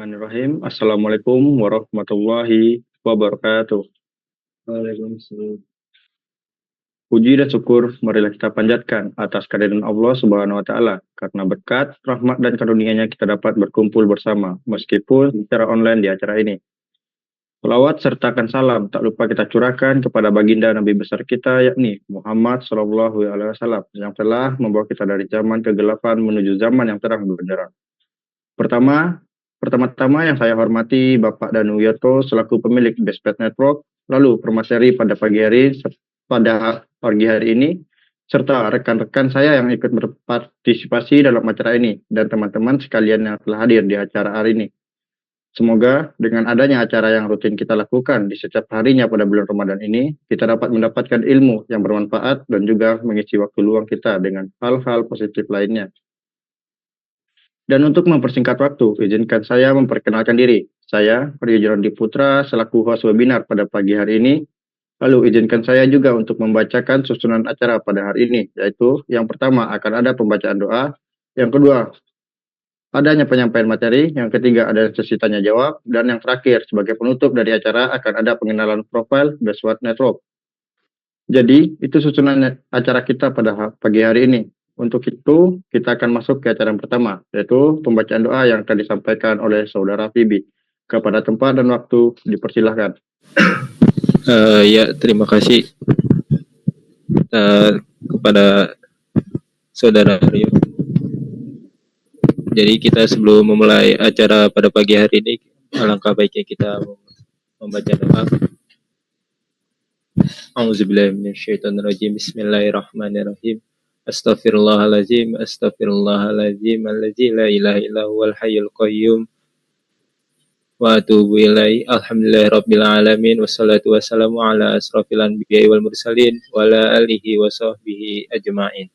Bismillahirrahmanirrahim. Assalamualaikum warahmatullahi wabarakatuh. Waalaikumsalam. Puji dan syukur marilah kita panjatkan atas kehadiran Allah Subhanahu wa taala karena berkat, rahmat dan karunia-Nya kita dapat berkumpul bersama meskipun secara online di acara ini. Selawat sertakan salam tak lupa kita curahkan kepada baginda Nabi besar kita yakni Muhammad Shallallahu alaihi wasallam yang telah membawa kita dari zaman kegelapan menuju zaman yang terang benderang. Pertama-tama yang saya hormati Bapak Danu Wiyoto selaku pemilik Bestpet Network, lalu Permaseri pada pagi hari ini, serta rekan-rekan saya yang ikut berpartisipasi dalam acara ini, dan teman-teman sekalian yang telah hadir di acara hari ini. Semoga dengan adanya acara yang rutin kita lakukan di setiap harinya pada bulan Ramadan ini, kita dapat mendapatkan ilmu yang bermanfaat dan juga mengisi waktu luang kita dengan hal-hal positif lainnya. Dan untuk mempersingkat waktu, izinkan saya memperkenalkan diri. Saya, Rio Jordi Putra, selaku host webinar pada pagi hari ini. Lalu izinkan saya juga untuk membacakan susunan acara pada hari ini, yaitu yang pertama akan ada pembacaan doa, yang kedua adanya penyampaian materi, yang ketiga ada sesi tanya jawab, dan yang terakhir sebagai penutup dari acara akan ada pengenalan profil Bestpet Network. Jadi itu susunan acara kita pada pagi hari ini. Untuk itu, kita akan masuk ke acara yang pertama, yaitu pembacaan doa yang akan disampaikan oleh Saudara Fibi. Kepada tempat dan waktu, dipersilahkan. Ya, terima kasih kepada Saudara Rio. Jadi kita sebelum memulai acara pada pagi hari ini, alangkah baiknya kita membaca doa. A'udzubillahiminasyaitonirrajim. Bismillahirrahmanirrahim. Astaghfirullahaladzim, astaghfirullahaladzim, alladzi la ilaha illa huwal hayyul qayyum, wa atubu ilaihi. Alhamdulillahirabbil alamin, wassalatu wassalamu ala asrofil anbiya'i wal mursalin wa ala alihi wa sahbihi ajma'in.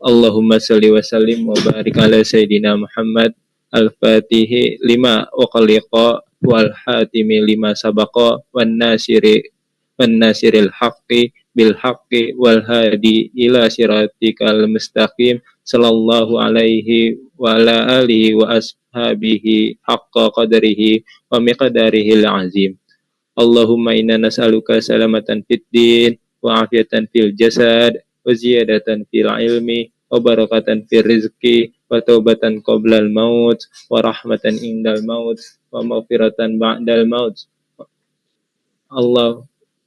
Allahumma salli wa sallim wa barik ala sayyidina Muhammad al-fatihi lima uqliqa wal hatimi lima sabaqa wan nasiril haqqi bil haqqi wal hadi ila siratikal mustaqim sallallahu alaihi wa ala alihi wa ashabihi haqqa qadarihi wa miqdarihil azim. Allahumma inna nas'aluka salamatan fid din wa afiatan fil jasad wa ziyadatan fil ilmi wa barakatan fil rizqi wa taubatan qoblal maut wa rahmatan indal maut wa maghfiratan ba'dal maut.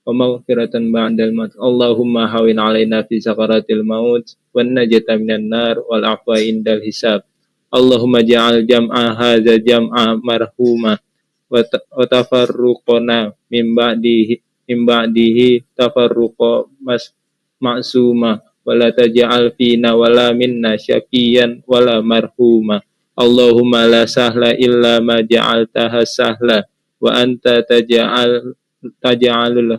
Maghfiratan ba'dal maut. Allahumma hawin alaina fi sakaratil maut wan najata minan nar wal afwa indal hisab. Allahumma ja'al jam'a hadza jam'a marhuma wa tafarruqana min ba'dihi tafarruqa ma'suma wa la taj'al fina wala minna syaqiyan wala marhuma. Allahumma la sahla illa ma ja'altaha sahla wa anta taj'alul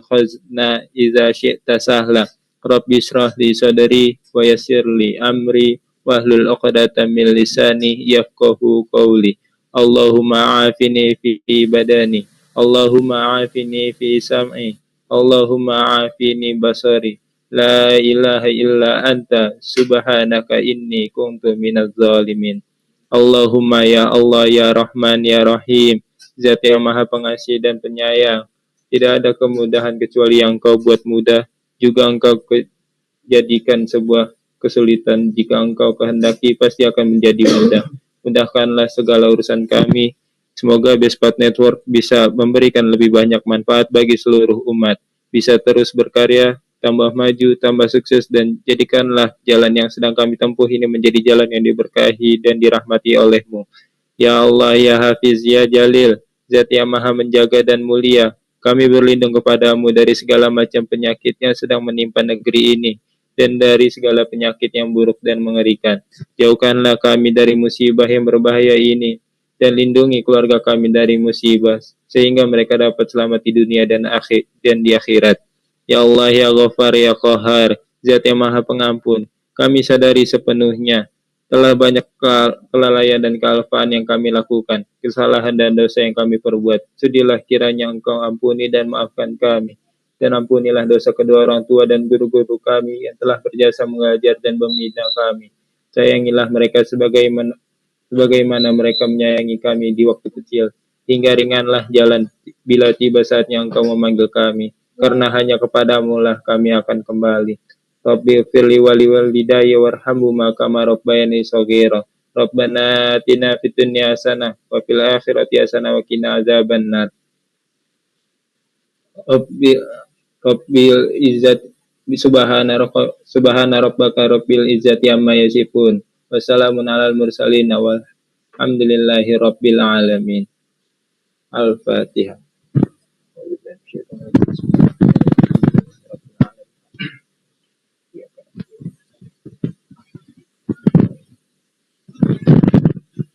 khazna idza syi'ta sahla. Rabbi shrah li sadri wa yassir li amri wahlul 'uqdatam min lisani yafqahu qawli. Allahumma afini fi badani, Allahumma afini fi sam'i, Allahumma afini basari. La ilaha illa anta subhanaka inni kuntu minaz zalimin. Allahumma ya Allah ya Rahman ya Rahim, Zat yang Maha Pengasih dan Penyayang. Tidak ada kemudahan kecuali yang Engkau buat mudah, juga Engkau jadikan sebuah kesulitan. Jika Engkau kehendaki pasti akan menjadi mudah. Mudahkanlah segala urusan kami. Semoga Bestpet Network bisa memberikan lebih banyak manfaat bagi seluruh umat, bisa terus berkarya, tambah maju, tambah sukses, dan jadikanlah jalan yang sedang kami tempuh ini menjadi jalan yang diberkahi dan dirahmati oleh-Mu. Ya Allah, ya Hafiz, ya Jalil, Zat yang Maha menjaga dan mulia, kami berlindung kepadamu dari segala macam penyakit yang sedang menimpa negeri ini, dan dari segala penyakit yang buruk dan mengerikan. Jauhkanlah kami dari musibah yang berbahaya ini, dan lindungi keluarga kami dari musibah, sehingga mereka dapat selamat di dunia dan di akhirat. Ya Allah, ya Ghaffar, ya Qahar, Zat yang Maha Pengampun, kami sadari sepenuhnya telah banyak kelalaian dan kealpaan yang kami lakukan, kesalahan dan dosa yang kami perbuat. Sudilah kiranya Engkau ampuni dan maafkan kami. Dan ampunilah dosa kedua orang tua dan guru-guru kami yang telah berjasa mengajar dan membina kami. Sayangilah mereka sebagaimana mereka menyayangi kami di waktu kecil. Hingga ringanlah jalan bila tiba saatnya engkau memanggil kami, karena hanya kepadamu lah kami akan kembali. Rabbi firli wali walidayya warhamhuma kama rabbayani shaghira. Rabbana atina fid dunya hasanah wa fil akhirati hasanah wa qina adzabannar. Rabbi Rabbil izzat subhana rabbaka rabbil izzati amma yasifun. Wassalamun alal mursalin walhamdulillahi rabbil alamin. Al-Fatihah.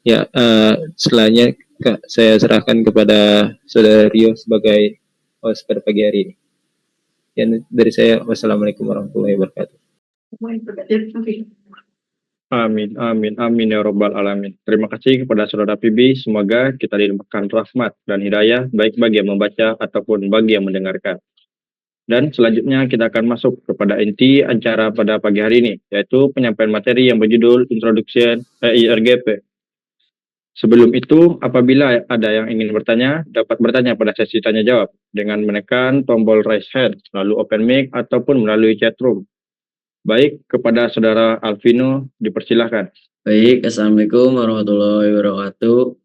Ya, setelahnya Kak, saya serahkan kepada Saudara Rio sebagai host pada pagi hari ini. Dan dari saya, wassalamualaikum warahmatullahi wabarakatuh. Amin, amin, amin ya robbal alamin. Terima kasih kepada saudara PB. Semoga kita dilimpahkan rahmat dan hidayah baik bagi yang membaca ataupun bagi yang mendengarkan. Dan selanjutnya kita akan masuk kepada inti acara pada pagi hari ini, yaitu penyampaian materi yang berjudul Introduction EIRGP. Sebelum itu, apabila ada yang ingin bertanya, dapat bertanya pada sesi tanya jawab dengan menekan tombol raise hand, lalu open mic ataupun melalui chat room. Baik, kepada saudara Alvino dipersilahkan. Baik, Assalamualaikum warahmatullahi wabarakatuh.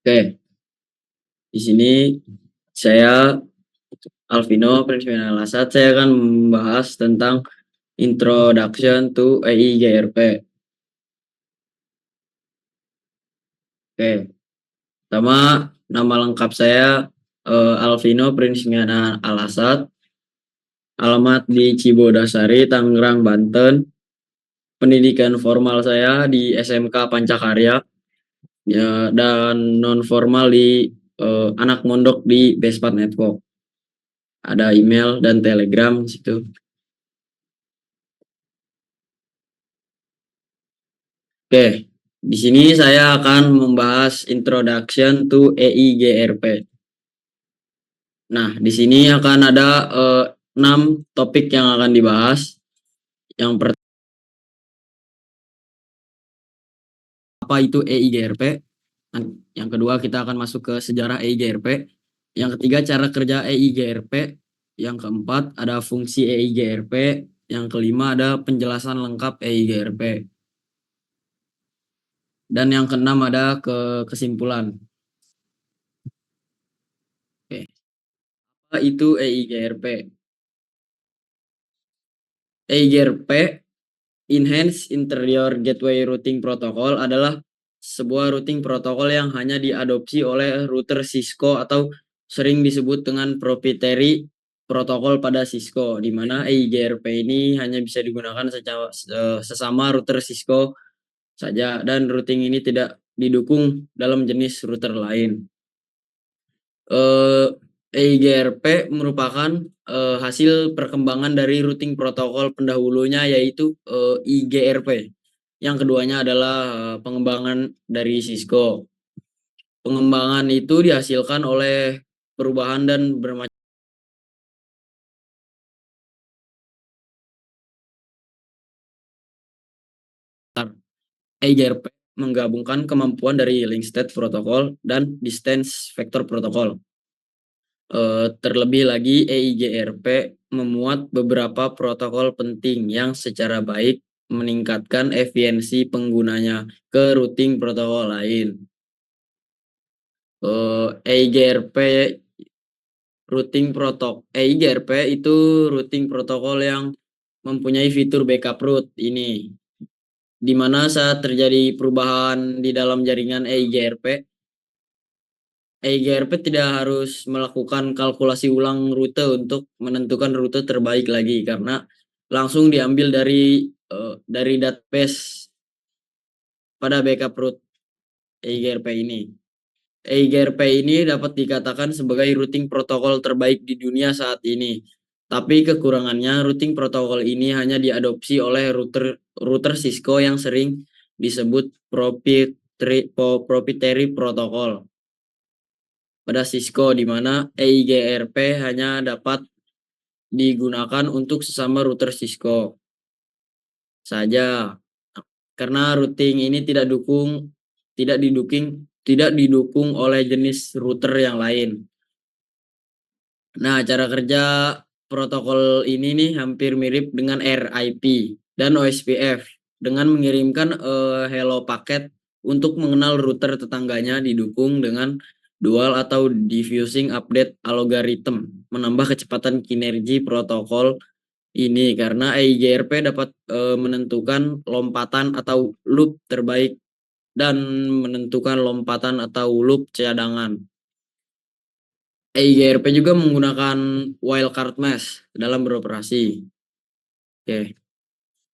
Oke, di sini saya Alvino Prince Lasat. Saya akan membahas tentang Introduction to EIGRP. Oke, pertama nama lengkap saya Alvino Prince Alasat. Alamat di Cibodasari, Tangerang, Banten. Pendidikan formal saya di SMK Pancakarya. Ya, dan non formal di anak mondok di Bespat Network. Ada email dan telegram di situ. Oke, di sini saya akan membahas Introduction to EIGRP. Nah, di sini akan ada 6 topik yang akan dibahas. Yang pertama, apa itu EIGRP? Yang kedua, kita akan masuk ke sejarah EIGRP. Yang ketiga, cara kerja EIGRP. Yang keempat, ada fungsi EIGRP. Yang kelima, ada penjelasan lengkap EIGRP. Dan yang keenam, ada kesimpulan. Oke. Apa itu EIGRP? EIGRP, Enhanced Interior Gateway Routing Protocol, adalah sebuah routing protokol yang hanya diadopsi oleh router Cisco atau sering disebut dengan proprietary protokol pada Cisco, di mana EIGRP ini hanya bisa digunakan secara sesama router Cisco saja, dan routing ini tidak didukung dalam jenis router lain. EIGRP merupakan hasil perkembangan dari routing protokol pendahulunya, yaitu IGRP. Yang keduanya adalah pengembangan dari Cisco. Pengembangan itu dihasilkan oleh perubahan dan bermacam EIGRP menggabungkan kemampuan dari link state protokol dan distance vector protokol. Terlebih lagi, EIGRP memuat beberapa protokol penting yang secara baik meningkatkan efisiensi penggunanya ke routing protokol lain. EIGRP itu routing protokol yang mempunyai fitur backup route ini, di mana saat terjadi perubahan di dalam jaringan EIGRP tidak harus melakukan kalkulasi ulang rute untuk menentukan rute terbaik lagi, karena langsung diambil dari database pada backup route EIGRP ini. EIGRP ini dapat dikatakan sebagai routing protokol terbaik di dunia saat ini, Tapi kekurangannya, routing protokol ini hanya diadopsi oleh router Cisco yang sering disebut proprietary protocol pada Cisco, di mana EIGRP hanya dapat digunakan untuk sesama router Cisco saja. Karena routing ini tidak didukung oleh jenis router yang lain. Nah, cara kerja protokol ini nih hampir mirip dengan RIP dan OSPF dengan mengirimkan hello paket untuk mengenal router tetangganya, didukung dengan dual atau diffusing update algorithm, menambah kecepatan kinergi protokol ini karena EIGRP dapat menentukan lompatan atau loop terbaik dan menentukan lompatan atau loop cadangan. EIGRP juga menggunakan wildcard mesh dalam beroperasi. Oke,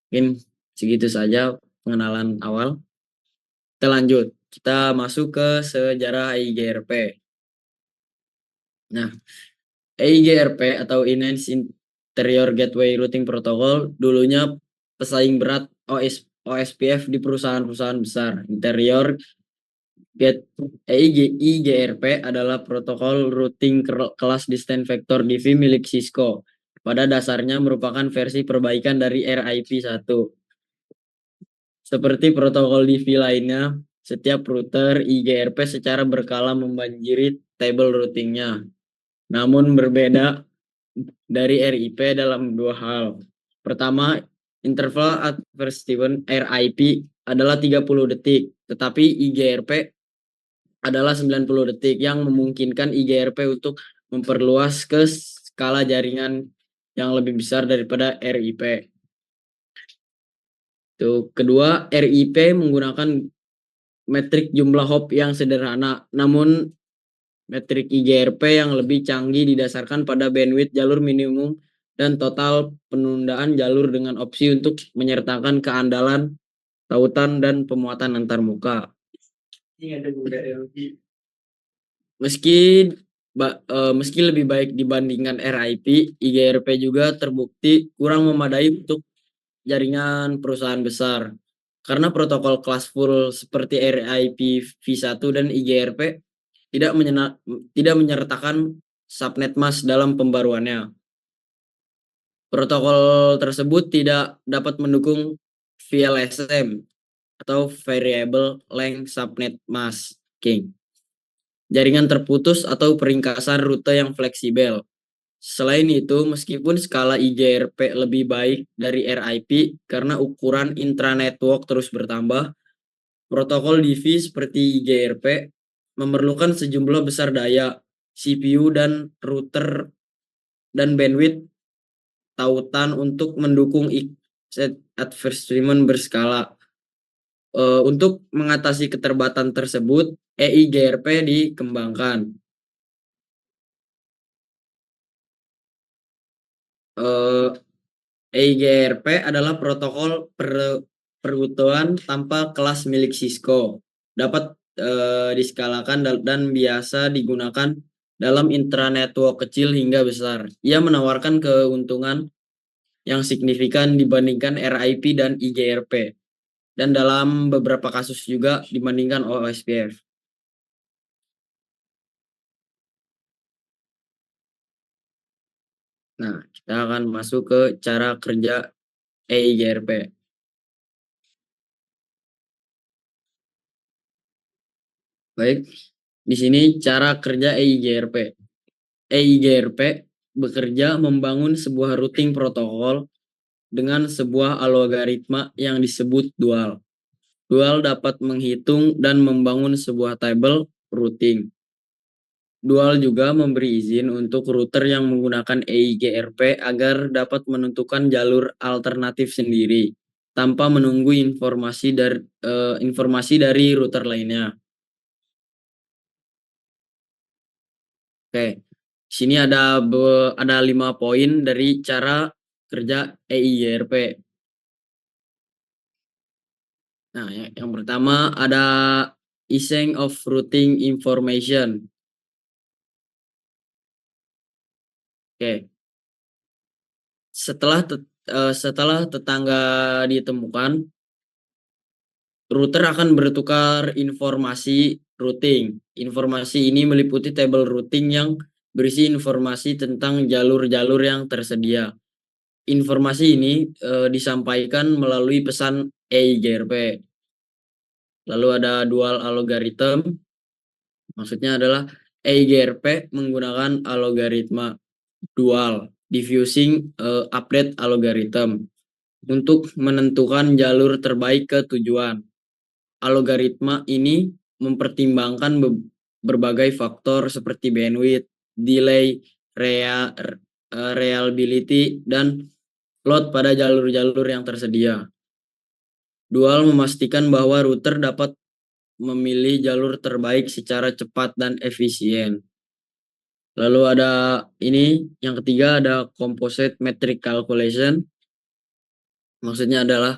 mungkin segitu saja pengenalan awal. Kita lanjut. Kita masuk ke sejarah EIGRP. Nah, EIGRP atau Enhanced Interior Gateway Routing Protocol dulunya pesaing berat OSPF di perusahaan-perusahaan besar. Interior EIGRP adalah protokol routing kelas distant vector DV milik Cisco. Pada dasarnya merupakan versi perbaikan dari RIP 1. Seperti protokol DV lainnya, setiap router IGRP secara berkala membanjiri table routingnya. Namun berbeda dari RIP dalam dua hal. Pertama, interval advertisement RIP adalah 30 detik, tetapi IGRP adalah 90 detik yang memungkinkan IGRP untuk memperluas ke skala jaringan yang lebih besar daripada RIP. Kedua, RIP menggunakan metrik jumlah hop yang sederhana, namun metrik IGRP yang lebih canggih didasarkan pada bandwidth jalur minimum dan total penundaan jalur dengan opsi untuk menyertakan keandalan tautan dan pemuatan antarmuka. Meski lebih baik dibandingkan RIP, IGRP juga terbukti kurang memadai untuk jaringan perusahaan besar. Karena protokol kelas full seperti RIP v1 dan IGRP tidak menyertakan subnet mask dalam pembaruannya. Protokol tersebut tidak dapat mendukung VLSM atau Variable Length Subnet Masking, jaringan terputus atau peringkasan rute yang fleksibel. Selain itu, meskipun skala IGRP lebih baik dari RIP karena ukuran intranetwork terus bertambah, protokol DV seperti IGRP memerlukan sejumlah besar daya, CPU dan router dan bandwidth tautan untuk mendukung set advertisement berskala. Untuk mengatasi keterbatasan tersebut, EIGRP dikembangkan. EIGRP adalah protokol perutuhan tanpa kelas milik Cisco. Dapat diskalakan dan biasa digunakan dalam intranetwork kecil hingga besar. Ia menawarkan keuntungan yang signifikan dibandingkan RIP dan IGRP. Dan dalam beberapa kasus juga dibandingkan OSPF. Nah, kita akan masuk ke cara kerja EIGRP. Baik, di sini cara kerja EIGRP. EIGRP bekerja membangun sebuah routing protokol dengan sebuah algoritma yang disebut dual. Dual dapat menghitung dan membangun sebuah table routing. Dual juga memberi izin untuk router yang menggunakan EIGRP agar dapat menentukan jalur alternatif sendiri tanpa menunggu informasi dari router lainnya. Oke, sini ada 5 poin dari cara kerja EIGRP. Nah, yang pertama ada exchange of routing information. Oke. Setelah tetangga ditemukan, router akan bertukar informasi routing. Informasi ini meliputi tabel routing yang berisi informasi tentang jalur-jalur yang tersedia. Informasi ini disampaikan melalui pesan EIGRP. Lalu ada dual algorithm, maksudnya adalah EIGRP menggunakan algoritma dual diffusing update algorithm untuk menentukan jalur terbaik ke tujuan. Algoritma ini mempertimbangkan berbagai faktor seperti bandwidth, delay, reliability, dan load pada jalur-jalur yang tersedia. Dual memastikan bahwa router dapat memilih jalur terbaik secara cepat dan efisien. Lalu ada yang ketiga ada composite metric calculation. Maksudnya adalah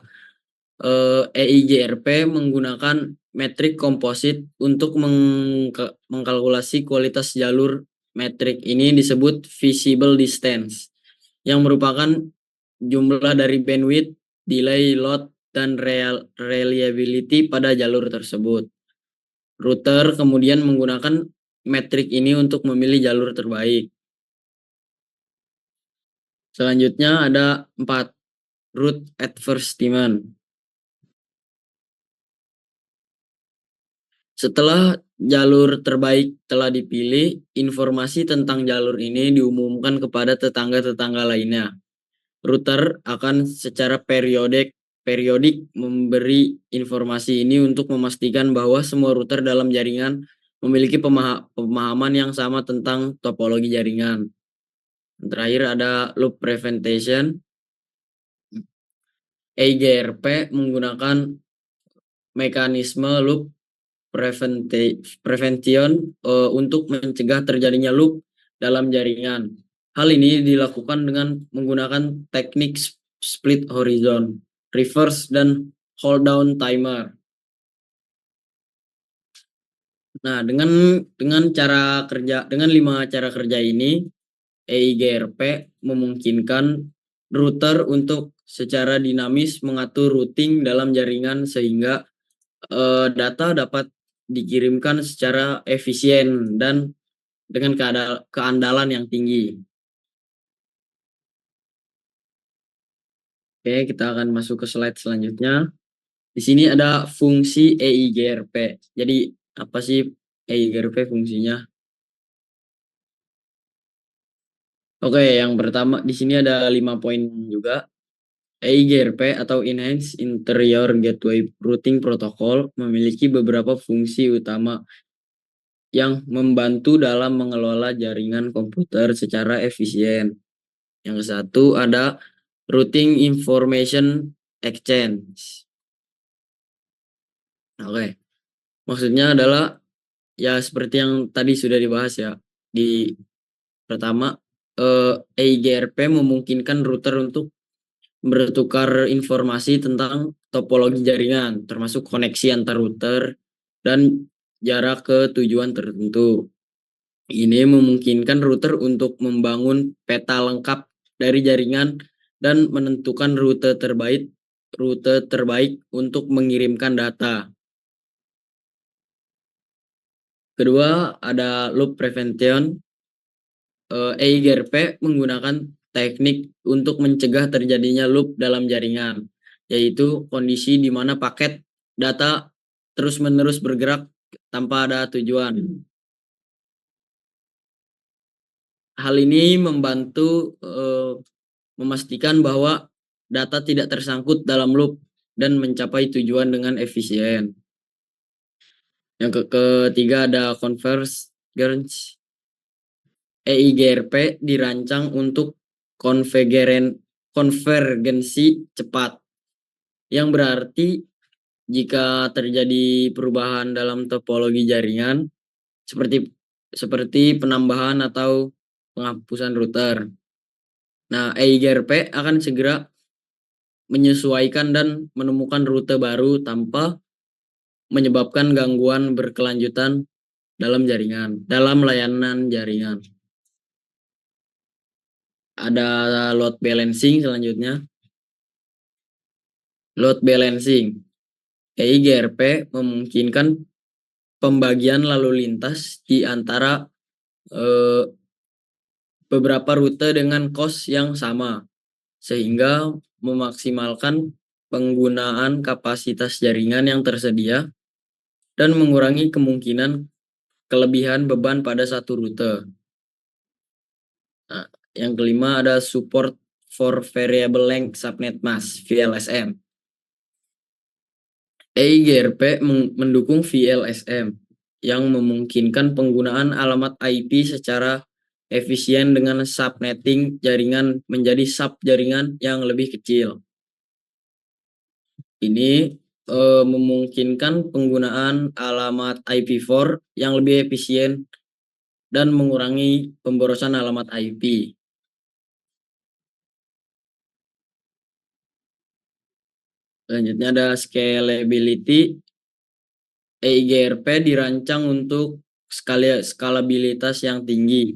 EIGRP menggunakan metrik komposit untuk mengkalkulasi kualitas jalur. Metrik ini disebut visible distance, yang merupakan jumlah dari bandwidth, delay, load, dan reliability pada jalur tersebut. Router kemudian menggunakan metrik ini untuk memilih jalur terbaik. Selanjutnya ada 4, route advertisement. Setelah jalur terbaik telah dipilih, informasi tentang jalur ini diumumkan kepada tetangga-tetangga lainnya. Router akan secara periodik memberi informasi ini untuk memastikan bahwa semua router dalam jaringan memiliki pemahaman yang sama tentang topologi jaringan. Terakhir ada loop prevention. EIGRP menggunakan mekanisme loop prevention untuk mencegah terjadinya loop dalam jaringan. Hal ini dilakukan dengan menggunakan teknik split horizon, reverse, dan hold down timer. Nah, dengan 5 cara kerja ini, EIGRP memungkinkan router untuk secara dinamis mengatur routing dalam jaringan sehingga data dapat dikirimkan secara efisien dan dengan keandalan yang tinggi. Oke, kita akan masuk ke slide selanjutnya. Di sini ada fungsi EIGRP. Jadi, apa sih EIGRP fungsinya? Oke, yang pertama di sini ada 5 poin juga. EIGRP atau Enhanced Interior Gateway Routing Protocol memiliki beberapa fungsi utama yang membantu dalam mengelola jaringan komputer secara efisien. Yang satu ada Routing Information Exchange. Oke, maksudnya adalah ya seperti yang tadi sudah dibahas ya. Di pertama, EIGRP memungkinkan router untuk bertukar informasi tentang topologi jaringan, termasuk koneksi antar router dan jarak ke tujuan tertentu. Ini memungkinkan router untuk membangun peta lengkap dari jaringan dan menentukan rute terbaik untuk mengirimkan data. Kedua, ada loop prevention. EIGRP menggunakan teknik untuk mencegah terjadinya loop dalam jaringan, yaitu kondisi di mana paket data terus-menerus bergerak tanpa ada tujuan. Hal ini membantu memastikan bahwa data tidak tersangkut dalam loop dan mencapai tujuan dengan efisien. Yang ketiga ada convergence. EIGRP dirancang untuk konvergensi cepat, yang berarti jika terjadi perubahan dalam topologi jaringan seperti penambahan atau penghapusan router. Nah, EIGRP akan segera menyesuaikan dan menemukan rute baru tanpa menyebabkan gangguan berkelanjutan dalam layanan jaringan. Ada load balancing selanjutnya. Load balancing. EIGRP memungkinkan pembagian lalu lintas di antara beberapa rute dengan kos yang sama, sehingga memaksimalkan penggunaan kapasitas jaringan yang tersedia dan mengurangi kemungkinan kelebihan beban pada satu rute. Nah, yang kelima ada support for variable length subnet mask (VLSM). EIGRP mendukung VLSM yang memungkinkan penggunaan alamat IP secara efisien dengan subnetting jaringan menjadi sub-jaringan yang lebih kecil. Ini memungkinkan penggunaan alamat IPv4 yang lebih efisien dan mengurangi pemborosan alamat IP. Selanjutnya ada scalability. EIGRP dirancang untuk skalabilitas yang tinggi,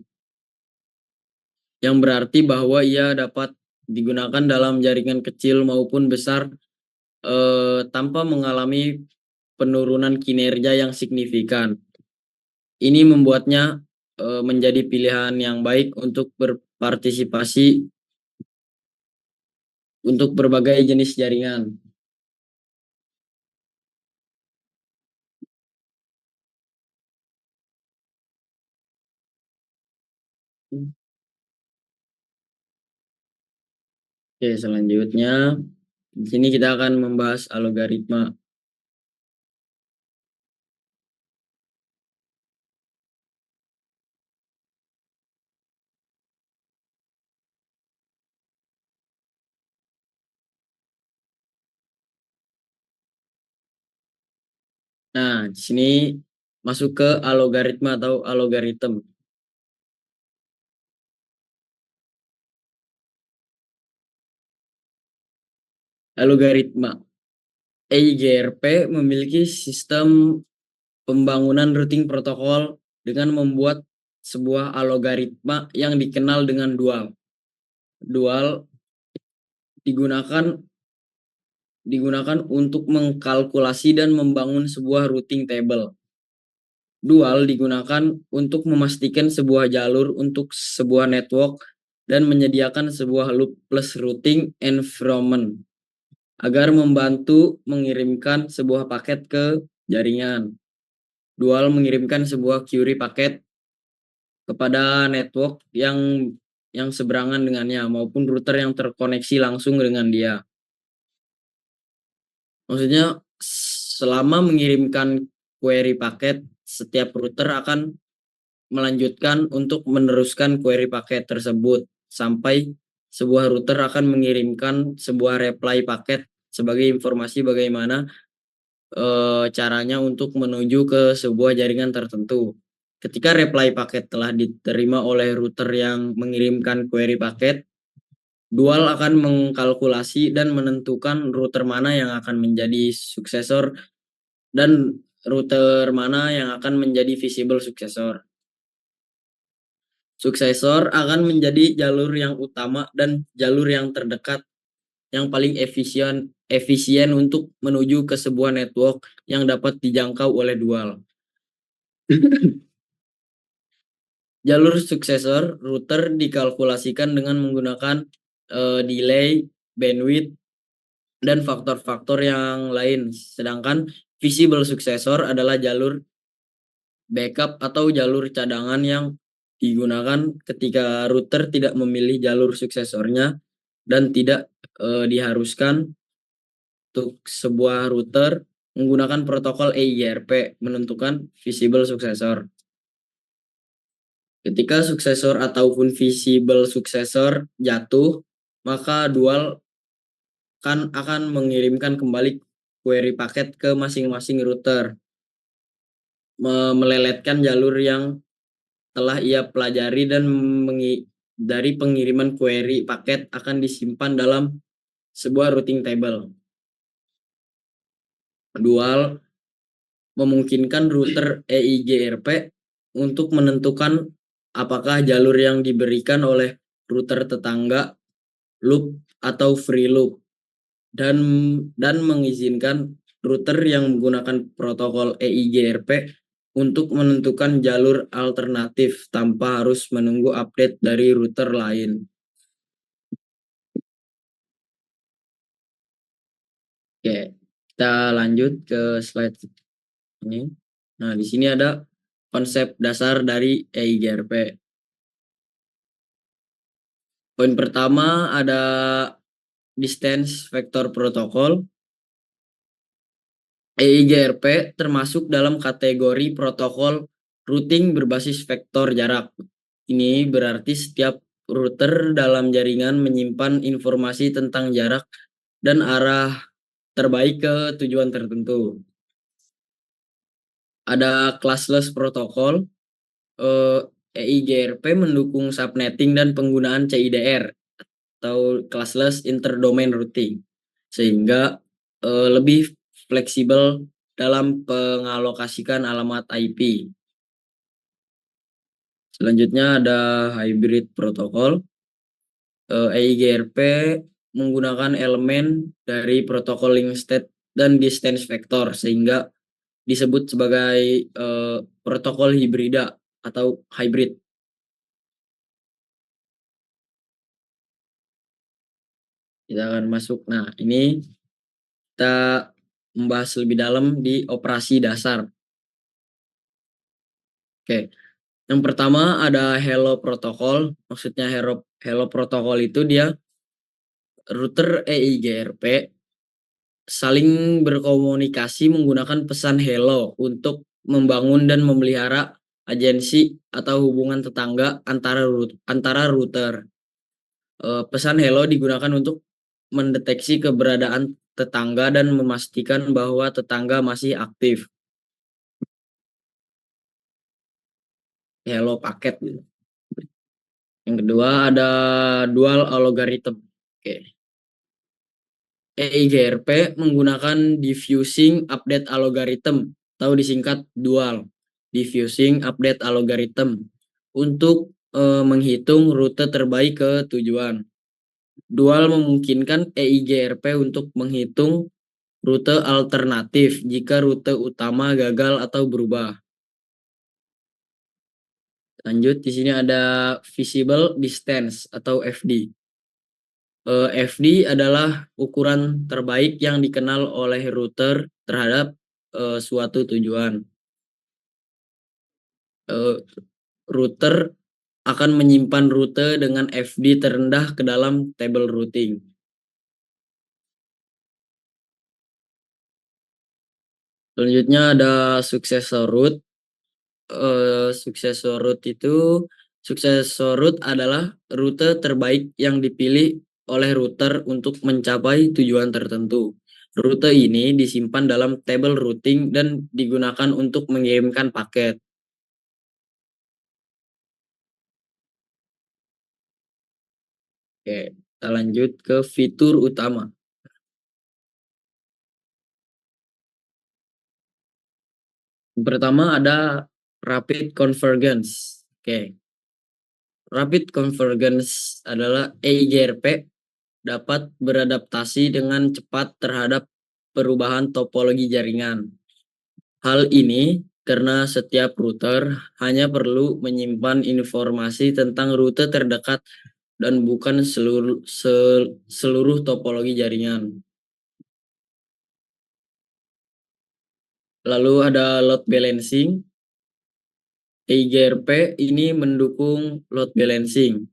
yang berarti bahwa ia dapat digunakan dalam jaringan kecil maupun besar tanpa mengalami penurunan kinerja yang signifikan. Ini membuatnya menjadi pilihan yang baik untuk berpartisipasi untuk berbagai jenis jaringan. Oke, selanjutnya di sini kita akan membahas algoritma. Nah, di sini masuk ke algoritma atau algoritma. Algoritma. EIGRP memiliki sistem pembangunan routing protokol dengan membuat sebuah algoritma yang dikenal dengan dual. Dual digunakan untuk mengkalkulasi dan membangun sebuah routing table. Dual digunakan untuk memastikan sebuah jalur untuk sebuah network dan menyediakan sebuah loopless routing environment agar membantu mengirimkan sebuah paket ke jaringan. Dual mengirimkan sebuah query paket kepada network yang seberangan dengannya maupun router yang terkoneksi langsung dengan dia. Maksudnya selama mengirimkan query paket, setiap router akan melanjutkan untuk meneruskan query paket tersebut sampai sebuah router akan mengirimkan sebuah reply paket sebagai informasi bagaimana caranya untuk menuju ke sebuah jaringan tertentu. Ketika reply paket telah diterima oleh router yang mengirimkan query paket, dual akan mengkalkulasi dan menentukan router mana yang akan menjadi suksesor dan router mana yang akan menjadi visible suksesor. Suksesor akan menjadi jalur yang utama dan jalur yang terdekat yang paling efisien untuk menuju ke sebuah network yang dapat dijangkau oleh dual. Jalur suksesor router dikalkulasikan dengan menggunakan delay, bandwidth, dan faktor-faktor yang lain. Sedangkan visible suksesor adalah jalur backup atau jalur cadangan yang digunakan ketika router tidak memilih jalur suksesornya dan tidak diharuskan untuk sebuah router menggunakan protokol EIGRP menentukan visible suksesor. Ketika suksesor ataupun visible suksesor jatuh, maka dual akan mengirimkan kembali query paket ke masing-masing router, meleletkan jalur yang telah ia pelajari dan dari pengiriman query paket akan disimpan dalam sebuah routing table. Dual memungkinkan router EIGRP untuk menentukan apakah jalur yang diberikan oleh router tetangga, loop atau free loop, dan mengizinkan router yang menggunakan protokol EIGRP untuk menentukan jalur alternatif tanpa harus menunggu update dari router lain. Oke, kita lanjut ke slide ini. Nah, di sini ada konsep dasar dari EIGRP. Poin pertama ada Distance Vector Protocol. EIGRP termasuk dalam kategori protokol routing berbasis vektor jarak. Ini berarti setiap router dalam jaringan menyimpan informasi tentang jarak dan arah terbaik ke tujuan tertentu. Ada classless protokol. EIGRP mendukung subnetting dan penggunaan CIDR atau classless interdomain routing, sehingga lebih fleksibel dalam pengalokasikan alamat IP. Selanjutnya ada hybrid protokol. EIGRP menggunakan elemen dari protokol link state dan distance vector, sehingga disebut sebagai protokol hibrida atau hybrid. Kita akan masuk. Nah, ini kita membahas lebih dalam di operasi dasar. Oke. Yang pertama ada Hello Protocol. Maksudnya Hello Protocol itu dia router EIGRP saling berkomunikasi menggunakan pesan hello untuk membangun dan memelihara agensi atau hubungan tetangga antara router. Pesan hello digunakan untuk mendeteksi keberadaan tetangga dan memastikan bahwa tetangga masih aktif. Hello paket gitu. Yang kedua ada dual algorithm. Oke. EIGRP menggunakan diffusing update algorithm atau disingkat dual diffusing update algorithm untuk menghitung rute terbaik ke tujuan. Dual memungkinkan EIGRP untuk menghitung rute alternatif jika rute utama gagal atau berubah. Lanjut, di sini ada visible distance atau FD. FD adalah ukuran terbaik yang dikenal oleh router terhadap suatu tujuan. Router akan menyimpan rute dengan FD terendah ke dalam table routing. Selanjutnya ada successor route. Successor route adalah rute terbaik yang dipilih oleh router untuk mencapai tujuan tertentu. Rute ini disimpan dalam table routing dan digunakan untuk mengirimkan paket. Oke, kita lanjut ke fitur utama. Yang pertama ada rapid convergence. Oke. Rapid convergence adalah EIGRP dapat beradaptasi dengan cepat terhadap perubahan topologi jaringan. Hal ini karena setiap router hanya perlu menyimpan informasi tentang rute terdekat dan bukan seluruh topologi jaringan. Lalu ada load balancing. EIGRP ini mendukung load balancing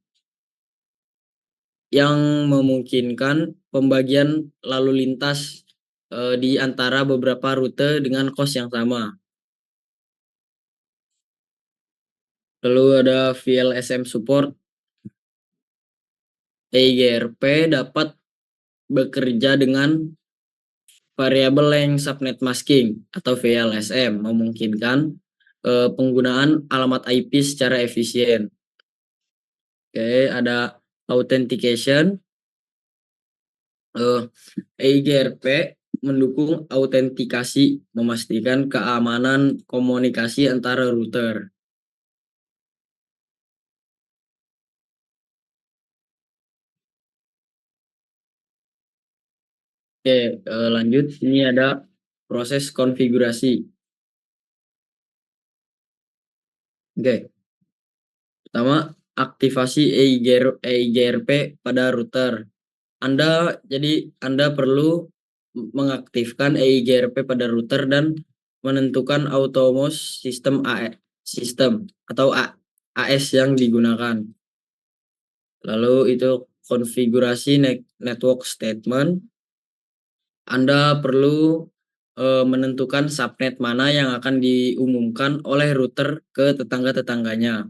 yang memungkinkan pembagian lalu lintas di antara beberapa rute dengan cost yang sama. Lalu ada VLSM support. EIGRP dapat bekerja dengan variable length subnet masking atau VLSM, memungkinkan penggunaan alamat IP secara efisien. Oke, ada authentication. EIGRP mendukung autentikasi, memastikan keamanan komunikasi antara router. Oke, lanjut. Ini ada proses konfigurasi. Oke, pertama aktivasi EIGRP pada router. Anda perlu mengaktifkan EIGRP pada router dan menentukan automos sistem atau AS yang digunakan. Lalu itu konfigurasi network statement. Anda perlu menentukan subnet mana yang akan diumumkan oleh router ke tetangga-tetangganya.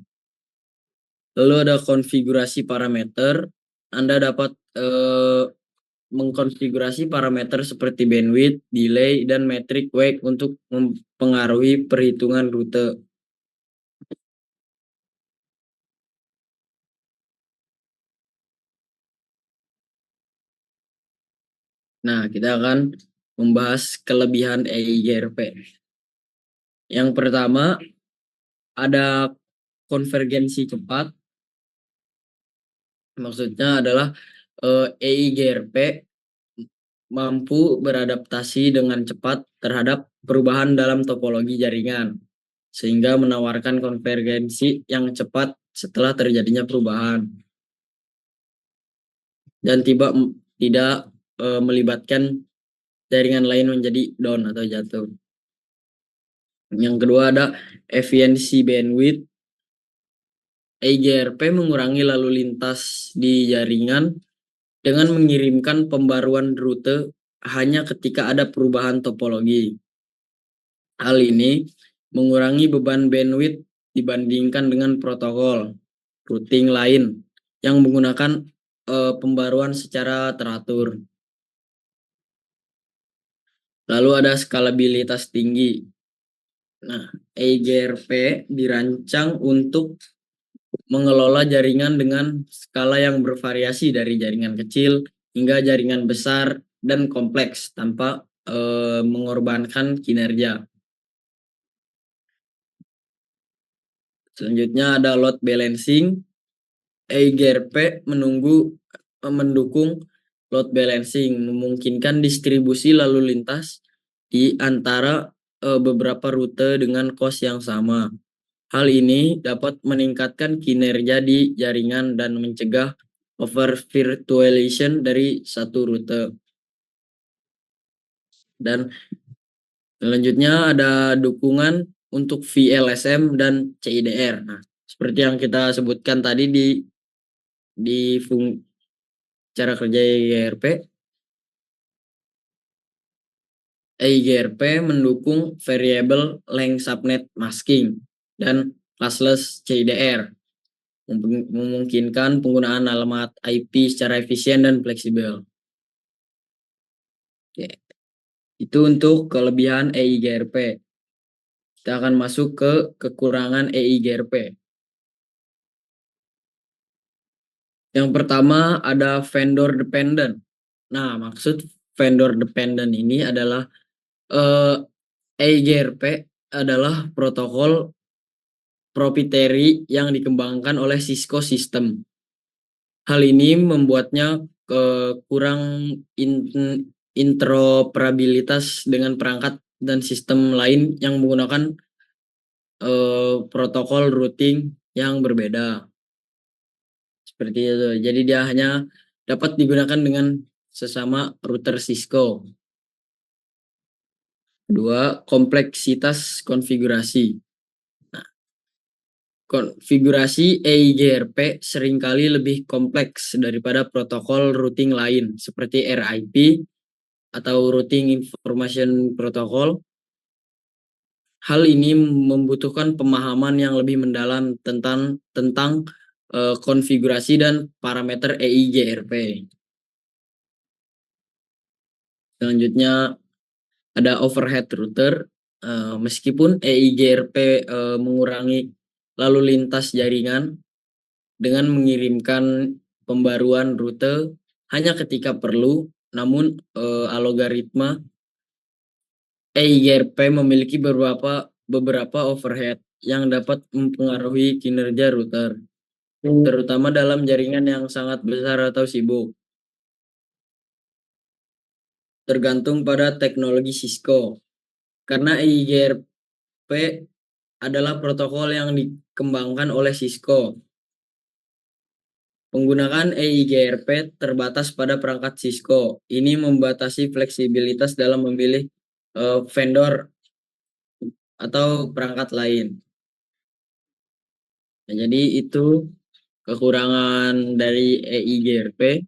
Lalu ada konfigurasi parameter. Anda dapat mengkonfigurasi parameter seperti bandwidth, delay, dan metric wake untuk mempengaruhi perhitungan rute. Nah, kita akan membahas kelebihan EIGRP. Yang pertama, ada konvergensi cepat. Maksudnya adalah EIGRP mampu beradaptasi dengan cepat terhadap perubahan dalam topologi jaringan, sehingga menawarkan konvergensi yang cepat setelah terjadinya perubahan dan tidak melibatkan jaringan lain menjadi down atau jatuh. Yang kedua ada efisiensi bandwidth. EIGRP mengurangi lalu lintas di jaringan dengan mengirimkan pembaruan rute hanya ketika ada perubahan topologi. Hal ini mengurangi beban bandwidth dibandingkan dengan protokol routing lain yang menggunakan pembaruan secara teratur. Lalu ada skalabilitas tinggi. Nah, EIGRP dirancang untuk mengelola jaringan dengan skala yang bervariasi dari jaringan kecil hingga jaringan besar dan kompleks tanpa mengorbankan kinerja. Selanjutnya ada load balancing. EIGRP mendukung load balancing, memungkinkan distribusi lalu lintas di antara beberapa rute dengan cost yang sama. Hal ini dapat meningkatkan kinerja di jaringan dan mencegah over virtualization dari satu rute. Dan selanjutnya ada dukungan untuk VLSM dan CIDR. Nah, seperti yang kita sebutkan tadi di cara kerja EIGRP mendukung variable length subnet masking dan classless CIDR, memungkinkan penggunaan alamat IP secara efisien dan fleksibel. Oke. Itu untuk kelebihan EIGRP. Kita akan masuk ke kekurangan EIGRP. Yang pertama ada vendor dependent. Nah, maksud vendor dependent ini adalah EIGRP adalah protokol proprietary yang dikembangkan oleh Cisco System. Hal ini membuatnya kurang interoperabilitas dengan perangkat dan sistem lain yang menggunakan protokol routing yang berbeda. Seperti itu. Jadi dia hanya dapat digunakan dengan sesama router Cisco. Kedua, kompleksitas konfigurasi. Nah, konfigurasi EIGRP seringkali lebih kompleks daripada protokol routing lain seperti RIP atau Routing Information Protocol. Hal ini membutuhkan pemahaman yang lebih mendalam tentang konfigurasi dan parameter EIGRP. Selanjutnya ada overhead router. Meskipun EIGRP mengurangi lalu lintas jaringan dengan mengirimkan pembaruan rute hanya ketika perlu, namun algoritma EIGRP memiliki beberapa overhead yang dapat mempengaruhi kinerja router, terutama dalam jaringan yang sangat besar atau sibuk. tergantung pada teknologi Cisco. Karena EIGRP adalah protokol yang dikembangkan oleh Cisco. Penggunaan EIGRP terbatas pada perangkat Cisco. Ini membatasi fleksibilitas dalam memilih vendor atau perangkat lain. Nah, jadi itu kekurangan dari EIGRP.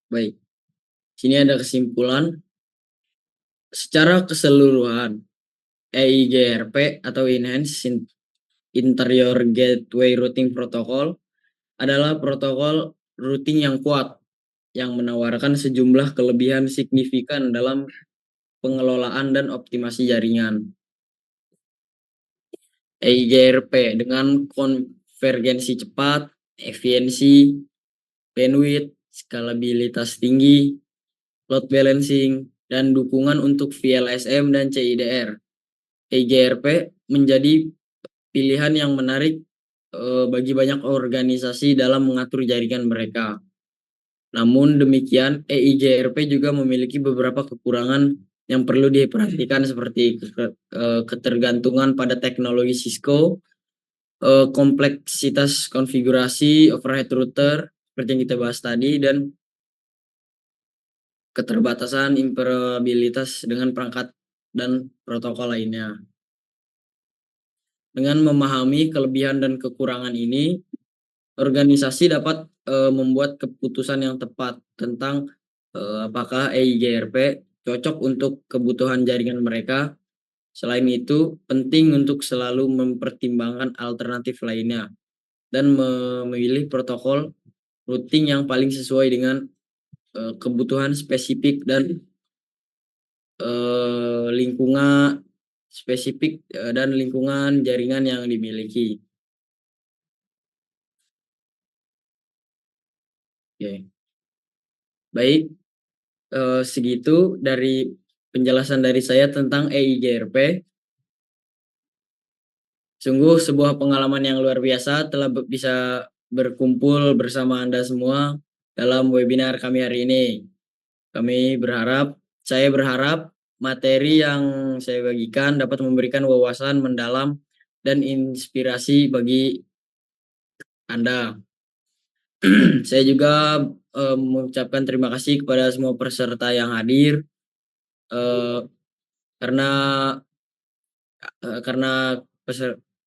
Baik, sini ada kesimpulan. Secara keseluruhan, EIGRP atau Enhanced Interior Gateway Routing Protocol adalah protokol routing yang kuat yang menawarkan sejumlah kelebihan signifikan dalam pengelolaan dan optimasi jaringan. EIGRP dengan konvergensi cepat, efisiensi, bandwidth, skalabilitas tinggi, load balancing, dan dukungan untuk VLSM dan CIDR. EIGRP menjadi pilihan yang menarik bagi banyak organisasi dalam mengatur jaringan mereka. Namun demikian, EIGRP juga memiliki beberapa kekurangan yang perlu diperhatikan seperti ketergantungan pada teknologi Cisco, kompleksitas konfigurasi overhead router seperti yang kita bahas tadi, dan keterbatasan interoperabilitas dengan perangkat dan protokol lainnya. Dengan memahami kelebihan dan kekurangan ini, organisasi dapat membuat keputusan yang tepat tentang apakah EIGRP cocok untuk kebutuhan jaringan mereka. Selain itu, penting untuk selalu mempertimbangkan alternatif lainnya dan memilih protokol routing yang paling sesuai dengan kebutuhan spesifik dan lingkungan spesifik dan lingkungan jaringan yang dimiliki. Oke. Baik, segitu dari penjelasan dari saya tentang EIGRP. Sungguh sebuah pengalaman yang luar biasa telah bisa berkumpul bersama Anda semua dalam webinar kami hari ini. Saya berharap materi yang saya bagikan dapat memberikan wawasan mendalam dan inspirasi bagi Anda. Saya juga mengucapkan terima kasih kepada semua peserta yang hadir karena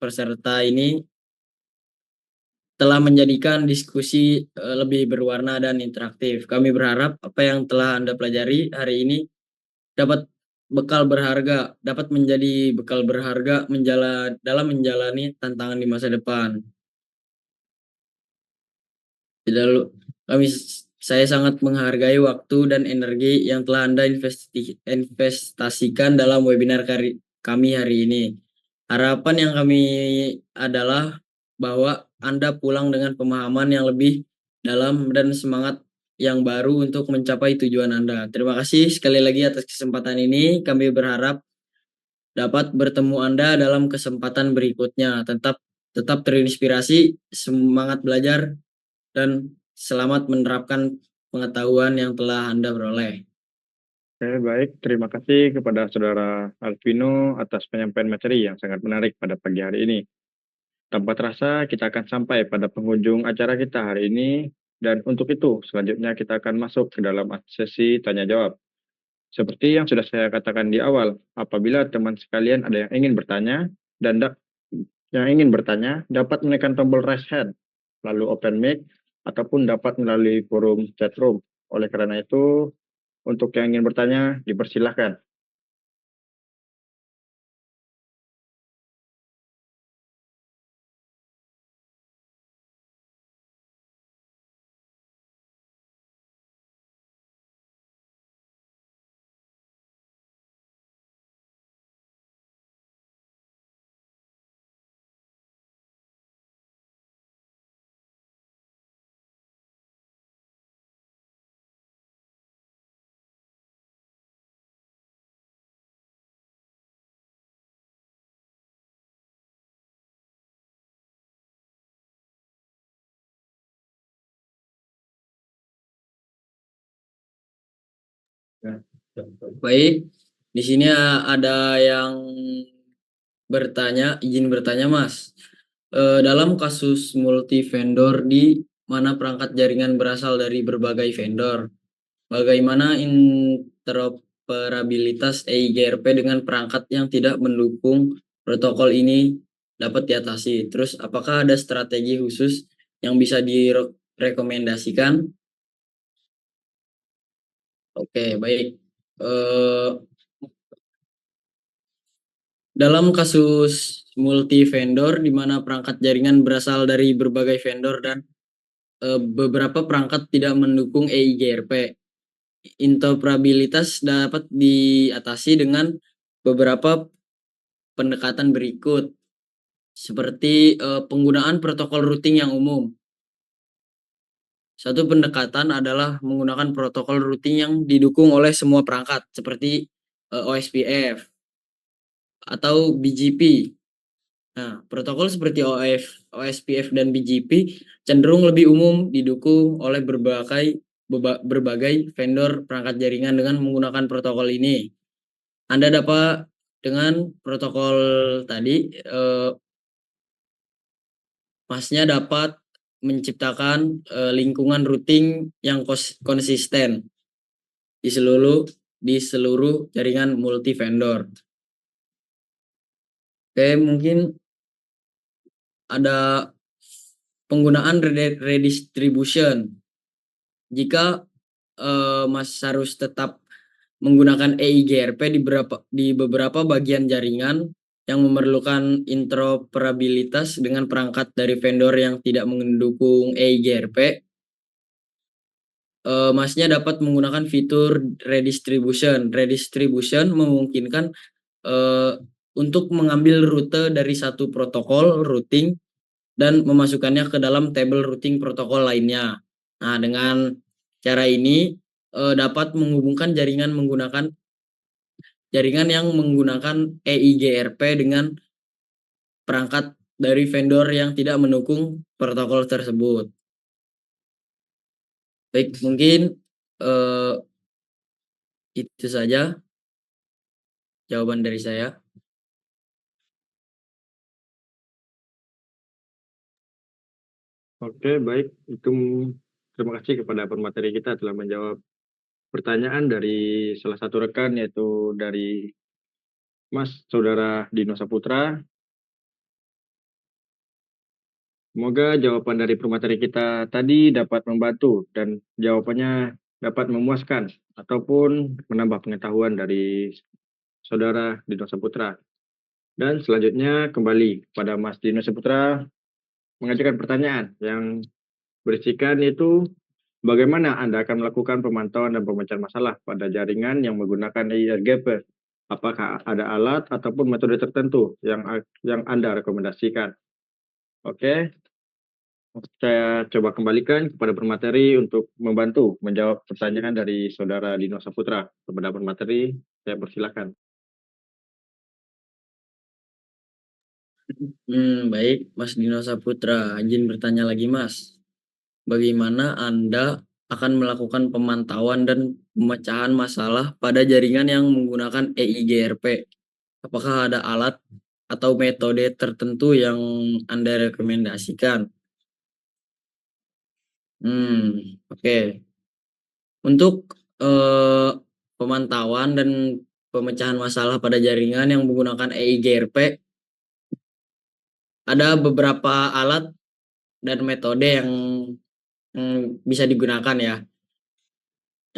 peserta ini telah menjadikan diskusi lebih berwarna dan interaktif. Kami berharap apa yang telah Anda pelajari hari ini dapat menjadi bekal berharga dalam menjalani tantangan di masa depan. Saya sangat menghargai waktu dan energi yang telah Anda investasikan dalam webinar kami hari ini. Harapan yang kami adalah bahwa Anda pulang dengan pemahaman yang lebih dalam dan semangat yang baru untuk mencapai tujuan Anda. Terima kasih sekali lagi atas kesempatan ini. Kami berharap dapat bertemu Anda dalam kesempatan berikutnya. Tetap terinspirasi, semangat belajar, dan selamat menerapkan pengetahuan yang telah Anda peroleh. Oke, baik. Terima kasih kepada Saudara Alvino atas penyampaian materi yang sangat menarik pada pagi hari ini. Tanpa terasa, kita akan sampai pada penghujung acara kita hari ini. Dan untuk itu, selanjutnya kita akan masuk ke dalam sesi tanya-jawab. Seperti yang sudah saya katakan di awal, apabila teman sekalian ada yang ingin bertanya, dapat menekan tombol raise hand, lalu open mic, ataupun dapat melalui forum chat room. Oleh karena itu, untuk yang ingin bertanya, dipersilahkan. Baik, di sini ada yang izin bertanya, Mas. Dalam kasus multi vendor di mana perangkat jaringan berasal dari berbagai vendor, bagaimana interoperabilitas EIGRP dengan perangkat yang tidak mendukung protokol ini dapat diatasi? Terus, apakah ada strategi khusus yang bisa direkomendasikan? Oke, baik. Eh, Dalam kasus multi vendor di mana perangkat jaringan berasal dari berbagai vendor dan beberapa perangkat tidak mendukung EIGRP, interoperabilitas dapat diatasi dengan beberapa pendekatan berikut, seperti penggunaan protokol routing yang umum. Satu pendekatan adalah menggunakan protokol routing yang didukung oleh semua perangkat, seperti OSPF atau BGP. Nah, protokol seperti OSPF dan BGP cenderung lebih umum didukung oleh berbagai vendor perangkat jaringan. Dengan menggunakan protokol ini, Anda dapat dengan protokol tadi, Masnya dapat menciptakan lingkungan routing yang konsisten di seluruh jaringan multi vendor. Oke, mungkin ada penggunaan redistribution. Jika Mas harus tetap menggunakan EIGRP di beberapa bagian jaringan yang memerlukan interoperabilitas dengan perangkat dari vendor yang tidak mendukung EIGRP, Masnya dapat menggunakan fitur redistribution. Redistribution memungkinkan untuk mengambil rute dari satu protokol routing dan memasukkannya ke dalam tabel routing protokol lainnya. Nah, dengan cara ini dapat menghubungkan jaringan yang menggunakan EIGRP dengan perangkat dari vendor yang tidak mendukung protokol tersebut. Baik, mungkin itu saja jawaban dari saya. Oke, baik. Itu terima kasih kepada pemateri kita telah menjawab pertanyaan dari salah satu rekan, yaitu dari Mas Saudara Dino Saputra. Semoga jawaban dari pemateri kita tadi dapat membantu dan jawabannya dapat memuaskan ataupun menambah pengetahuan dari Saudara Dino Saputra. Dan selanjutnya kembali kepada Mas Dino Saputra mengajukan pertanyaan yang berisikan itu bagaimana Anda akan melakukan pemantauan dan pemecahan masalah pada jaringan yang menggunakan EIGRP? Apakah ada alat ataupun metode tertentu yang Anda rekomendasikan? Oke, saya coba kembalikan kepada pemateri untuk membantu menjawab pertanyaan dari Saudara Dino Saputra. Kepada pemateri, saya persilakan. Baik, Mas Dino Saputra, izin bertanya lagi, Mas. Bagaimana Anda akan melakukan pemantauan dan pemecahan masalah pada jaringan yang menggunakan EIGRP? Apakah ada alat atau metode tertentu yang Anda rekomendasikan? Oke. Untuk pemantauan dan pemecahan masalah pada jaringan yang menggunakan EIGRP, ada beberapa alat dan metode yang bisa digunakan ya.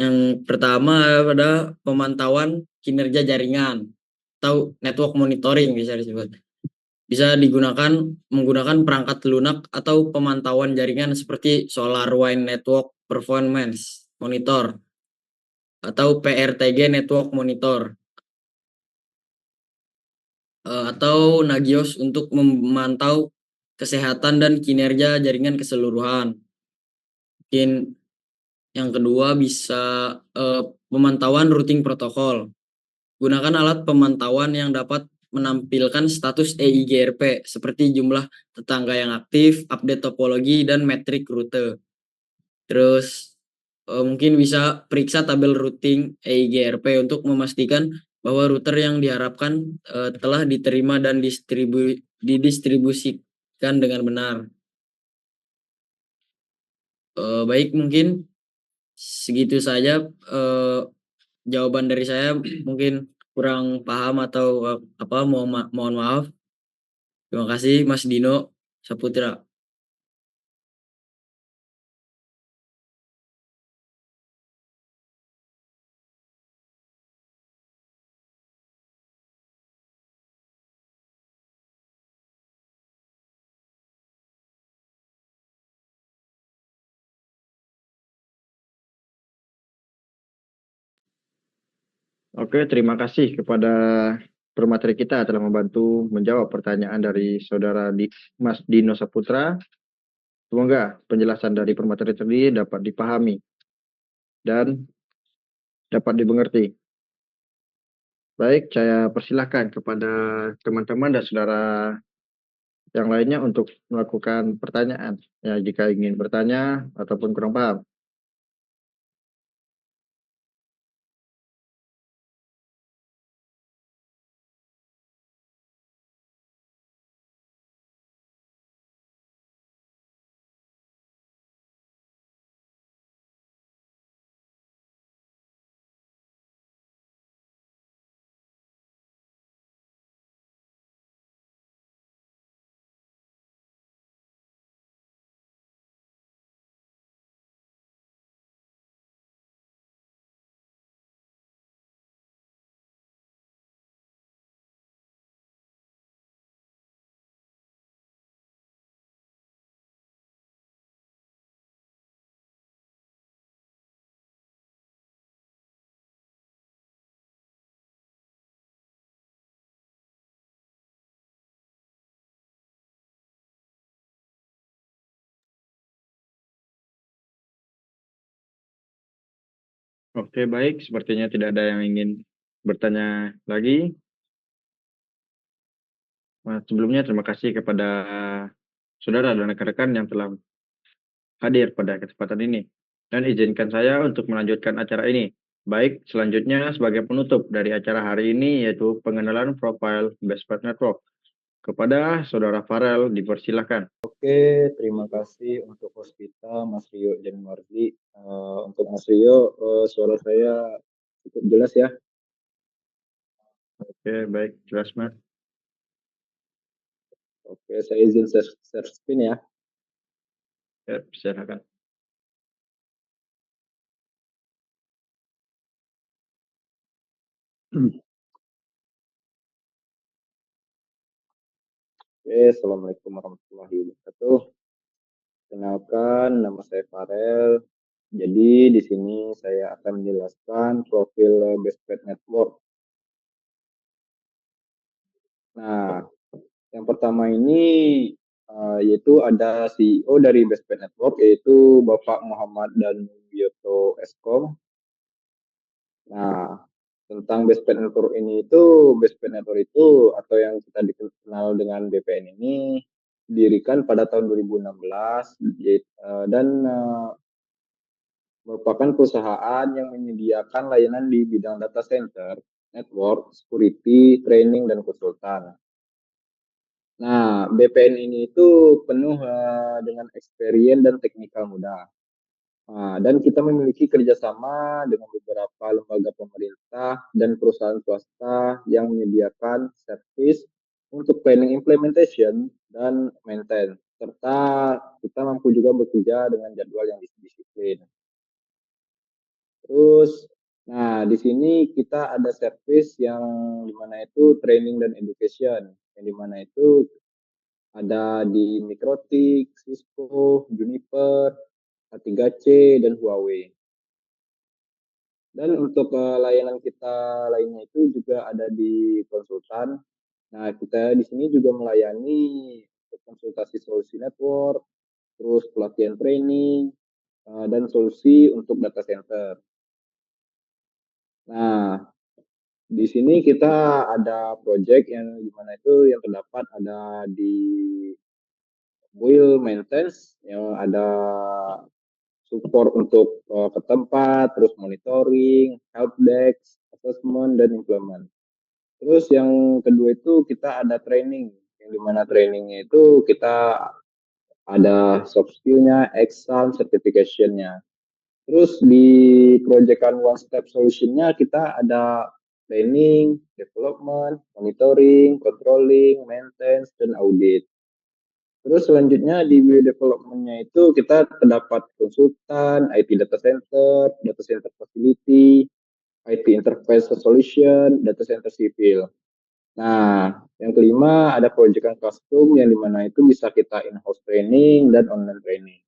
Yang pertama adalah pemantauan kinerja jaringan atau network monitoring bisa disebut. Bisa digunakan menggunakan perangkat lunak atau pemantauan jaringan seperti SolarWinds Network Performance Monitor atau PRTG Network Monitor, atau Nagios untuk memantau kesehatan dan kinerja jaringan keseluruhan. Mungkin yang kedua bisa pemantauan routing protokol. Gunakan alat pemantauan yang dapat menampilkan status EIGRP seperti jumlah tetangga yang aktif, update topologi, dan metrik rute. Terus mungkin bisa periksa tabel routing EIGRP untuk memastikan bahwa router yang diharapkan telah diterima dan didistribusikan dengan benar. Baik, mungkin segitu saja jawaban dari saya. Mungkin kurang paham atau apa, mohon maaf. Terima kasih Mas Dino Saputra. Oke, terima kasih kepada pemateri kita telah membantu menjawab pertanyaan dari saudara Mas Dino Saputra. Semoga penjelasan dari pemateri tadi dapat dipahami dan dapat dimengerti. Baik, saya persilahkan kepada teman-teman dan saudara yang lainnya untuk melakukan pertanyaan. Ya, jika ingin bertanya ataupun kurang paham. Oke, baik. Sepertinya tidak ada yang ingin bertanya lagi. Nah, sebelumnya terima kasih kepada saudara dan rekan-rekan yang telah hadir pada kesempatan ini. Dan izinkan saya untuk melanjutkan acara ini. Baik, selanjutnya sebagai penutup dari acara hari ini yaitu pengenalan profil Bestpath Network. Kepada saudara Farel, dipersilakan. Oke, terima kasih untuk host kita, Mas Rio Januardi. Untuk Mas Rio, suara saya cukup jelas ya. Oke, baik. Jelas, Mas. Oke, saya izin share screen ya. Ya, silakan. Oke, Assalamualaikum warahmatullahi wabarakatuh. Kenalkan, nama saya Farel. Jadi di sini saya akan menjelaskan profil Bestpath Network. Nah, yang pertama ini yaitu ada CEO dari Bestpath Network, yaitu Bapak Muhammad dan Yoto Eskom. Nah, tentang Bestpath Network ini Bestpath Network itu atau yang kita dikenal dengan BPN ini didirikan pada tahun 2016 dan merupakan perusahaan yang menyediakan layanan di bidang data center, network, security, training, dan konsultan. Nah, BPN ini penuh dengan experience dan teknikal mudah. Nah, dan kita memiliki kerjasama dengan beberapa lembaga pemerintah dan perusahaan swasta yang menyediakan servis untuk planning implementation dan maintain, serta kita mampu juga bekerja dengan jadwal yang disiplin. Terus, nah di sini kita ada servis yang dimana itu training dan education, yang dimana itu ada di Mikrotik, Cisco, Juniper, H3C, dan Huawei. Dan untuk layanan kita lainnya itu juga ada di konsultan. Nah, kita di sini juga melayani konsultasi solusi network, terus pelatihan training, dan solusi untuk data center. Nah, di sini kita ada project yang dimana itu yang terdapat ada di Will Maintenance, yang ada support untuk ke tempat, terus monitoring, help desk, assessment, dan implement. Terus yang kedua itu kita ada training, yang dimana trainingnya itu kita ada soft skill-nya, exam, certification-nya. Terus di proyekan one step solution-nya kita ada training, development, monitoring, controlling, maintenance, dan audit. Terus selanjutnya di development-nya itu kita terdapat konsultan, IT data center facility, IT interface solution, data center sipil. Nah, yang kelima ada proyekan custom yang dimana itu bisa kita in-house training dan online training.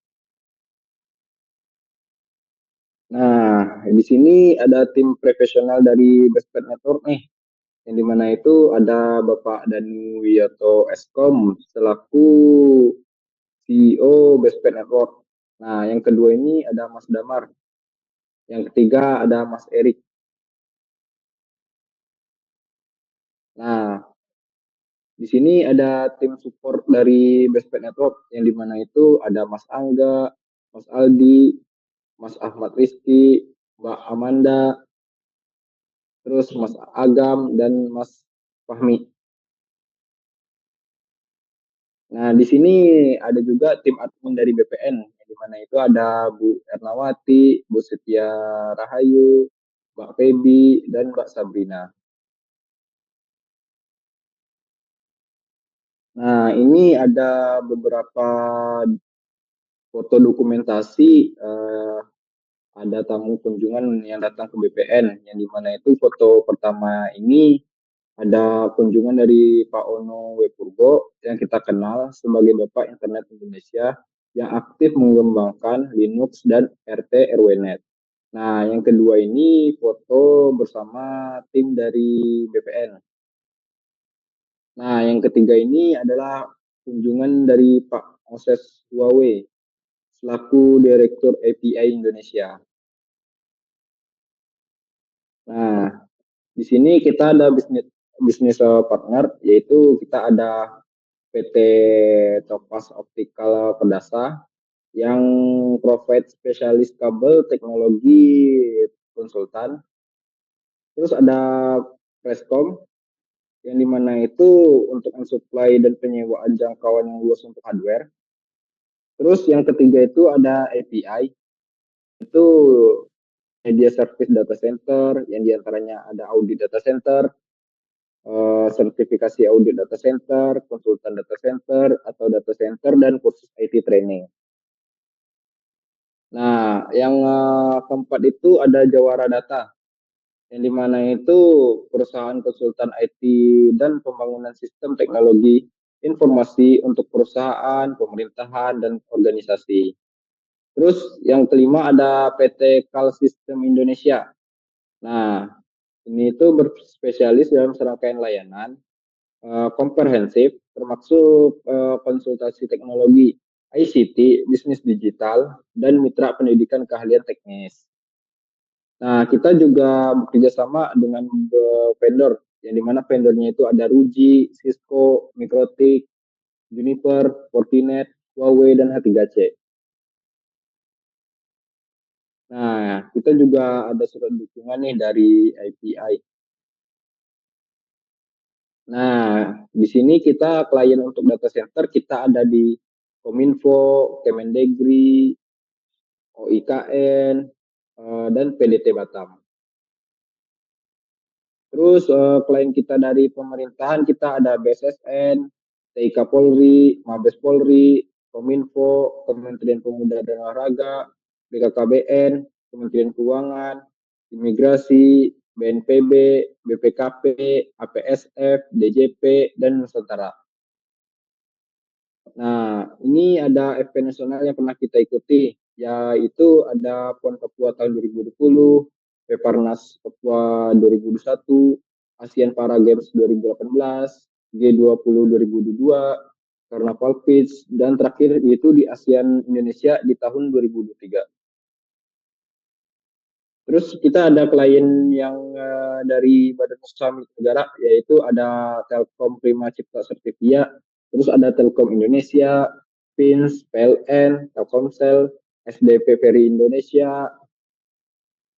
Nah, di sini ada tim profesional dari Bestpad Network nih, yang dimana itu ada Bapak Danu Wiyato Eskom selaku CEO Bestpad Network. Nah, yang kedua ini ada Mas Damar. Yang ketiga ada Mas Erik. Nah, di sini ada tim support dari Bestpad Network, yang dimana itu ada Mas Angga, Mas Aldi, Mas Ahmad Rizky, Mbak Amanda, terus Mas Agam, dan Mas Fahmi. Nah, di sini ada juga tim admin dari BPN, yang dimana itu ada Bu Ernawati, Bu Setia Rahayu, Mbak Febi, dan Mbak Sabrina. Nah, ini ada beberapa foto dokumentasi ada tamu kunjungan yang datang ke BPN, yang dimana itu foto pertama ini ada kunjungan dari Pak Ono Wepurbo yang kita kenal sebagai Bapak Internet Indonesia yang aktif mengembangkan Linux dan RT RWNet. Nah, yang kedua ini foto bersama tim dari BPN. Nah, yang ketiga ini adalah kunjungan dari Pak Moses Huawei selaku Direktur API Indonesia. Nah, di sini kita ada bisnis partner, yaitu kita ada PT Topaz Optical Perdasa yang provide spesialis kabel teknologi konsultan. Terus ada Prescom yang dimana itu untuk mensuplai dan penyewaan jangkauan yang luas untuk hardware. Terus yang ketiga itu ada API, itu media service data center yang diantaranya ada audit data center, sertifikasi audit data center, konsultan data center atau data center, dan kursus IT training. Nah, yang keempat itu ada Jawara Data, yang dimana itu perusahaan konsultan IT dan pembangunan sistem teknologi informasi untuk perusahaan, pemerintahan, dan organisasi. Terus yang kelima ada PT Kal System Indonesia. Nah, ini itu berspesialis dalam serangkaian layanan komprehensif, termasuk konsultasi teknologi, ICT, bisnis digital, dan mitra pendidikan keahlian teknis. Nah, kita juga bekerja sama dengan vendor, yang dimana vendornya itu ada Ruji, Cisco, Mikrotik, Juniper, Fortinet, Huawei, dan H3C. Nah, kita juga ada surat dukungan nih dari IPI. Nah, di sini kita klien untuk data center kita ada di Kominfo, Kemendagri, OIKN, dan PDT Batam. Terus klien kita dari pemerintahan kita ada BSSN, TIK Polri, Mabes Polri, Kominfo, Kementerian Pemuda dan Olahraga, BKKBN, Kementerian Keuangan, Imigrasi, BNPB, BPKP, APSF, DJP, dan Nusantara. Nah, ini ada event nasional yang pernah kita ikuti, yaitu ada PON Papua tahun 2020, Peparnas Papua 2021, ASEAN Para Games 2018, G20 2022, Carnaval Pitch, dan terakhir yaitu di ASEAN Indonesia di tahun 2023. Terus kita ada klien yang dari Badan Usaha Milik Negara, yaitu ada Telkom Prima Cipta Servia, terus ada Telkom Indonesia, PINS, PLN, Telkomsel, SDP Ferry Indonesia,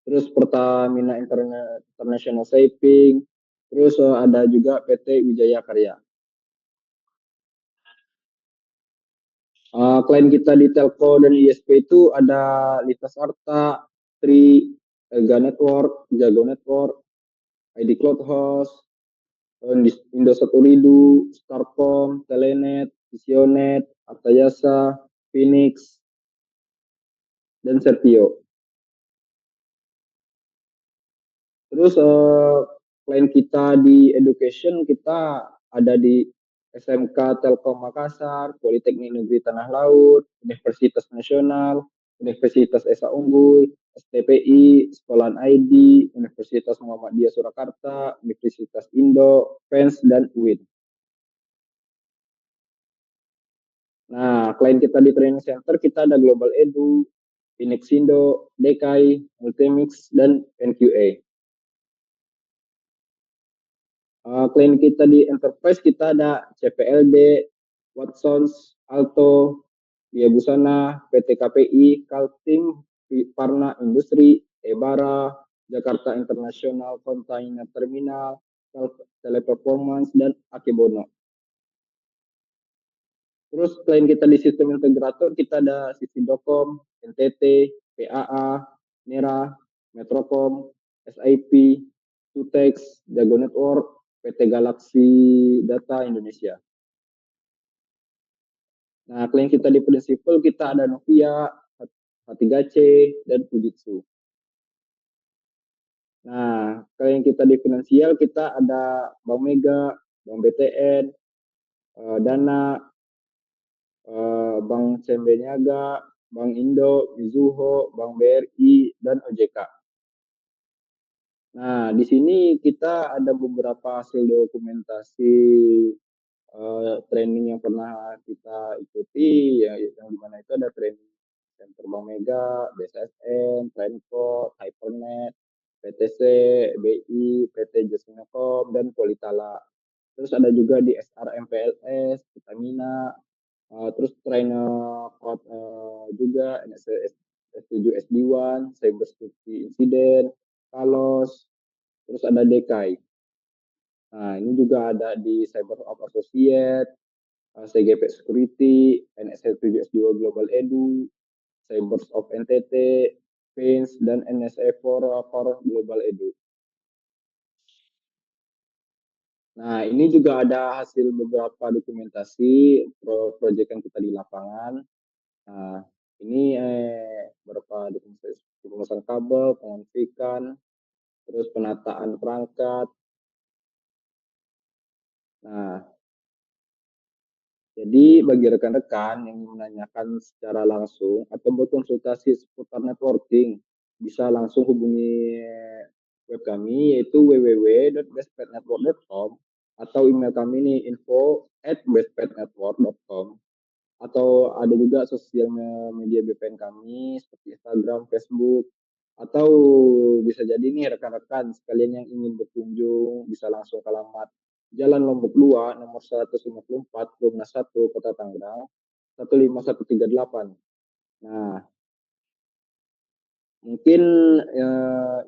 terus Pertamina International Shipping, terus ada juga PT Wijaya Karya. Klien kita di telco dan ISP itu ada Litas Arta, Tri, Ega Network, Jago Network, ID Cloud Host, Indosat Uridu, Starcom, Telenet, Visionet, Artayasa, Phoenix, dan Servio. Terus klien kita di education kita ada di SMK Telkom Makassar, Politeknik Negeri Tanah Laut, Universitas Nasional, Universitas Esa Unggul, STPI, Sekolahan ID, Universitas Muhammadiyah Surakarta, Universitas Indo, FENS, dan UIN. Nah, klien kita di training center kita ada Global Edu, Inexindo, Dekai, Multimix, dan NQA. Klien kita di enterprise kita ada CPLD, Watsons, Alto, Via Busana, PT KPI, Kaltim, Parna Industri, Ebara, Jakarta International Container Terminal, Teleperformance, dan Akebono. Terus klien kita di sistem integrator kita ada Sisi.com, NTT, PAA, Nera, Metrocom, SIP, Sutex, Jago Network, PT Galaxy Data Indonesia. Nah, klien kita di prinsipal kita ada Nokia, H3C, dan Fujitsu. Nah, klien kita di finansial kita ada Bank Mega, Bank BTN, Dana, Bank CMB Niaga, Bank Indo, Mizuho, Bank BRI, dan OJK. Nah, di sini kita ada beberapa hasil dokumentasi training yang pernah kita ikuti, ya, yang dimana itu ada training Center Bank Mega, BSSN, Trenco, Hypernet, PTC, BI, PT Jasminacom, dan Politala. Terus ada juga di SRMPLS, Pertamina, terus trainer juga S7 SD1, Cyber Security Incident, Kalos, terus ada DKI. Nah, ini juga ada di Cyber of Associate, CGP Security, NSE7 S2 Global Edu, Cyber of NTT, FINS, dan NSE4 Global Edu. Nah, ini juga ada hasil beberapa dokumentasi proyek yang kita di lapangan. Nah, ini beberapa dokumentasi pemesan kabel, pengonfigan, terus penataan perangkat. Nah, jadi bagi rekan-rekan yang menanyakan secara langsung atau berkonsultasi seputar networking, bisa langsung hubungi web kami yaitu www.bestpadnetwork.com atau email kami nih info@bestpadnetwork.com, atau ada juga sosial media BPN kami seperti Instagram, Facebook, atau bisa jadi nih rekan-rekan sekalian yang ingin berkunjung bisa langsung ke alamat Jalan Lombok 2, nomor 154, Perumnas 1, Kota Tangerang, 15138. Nah, mungkin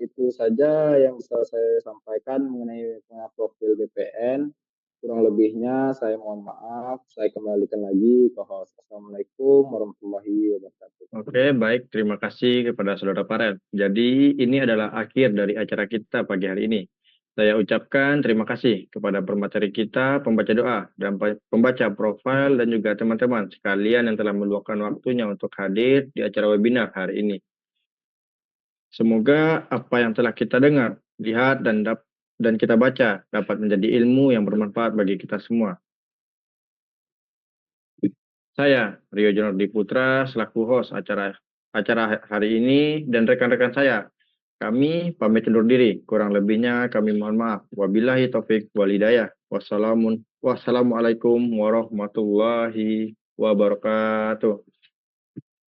itu saja yang bisa saya sampaikan mengenai profil BPN. Kurang lebihnya saya mohon maaf. Saya kembalikan lagi ke host. Assalamualaikum warahmatullahi wabarakatuh. Oke, baik. Terima kasih kepada Saudara Farel. Jadi ini adalah akhir dari acara kita pagi hari ini. Saya ucapkan terima kasih kepada pemateri kita, pembaca doa, dan pembaca profil, dan juga teman-teman sekalian yang telah meluangkan waktunya untuk hadir di acara webinar hari ini. Semoga apa yang telah kita dengar, lihat, dan kita baca dapat menjadi ilmu yang bermanfaat bagi kita semua. Saya, Rio Jonardi Putra, selaku host acara hari ini, dan rekan-rekan saya, kami pamit undur diri. Kurang lebihnya kami mohon maaf. Wabillahi taufik walhidayah. Wassalamualaikum warahmatullahi wabarakatuh.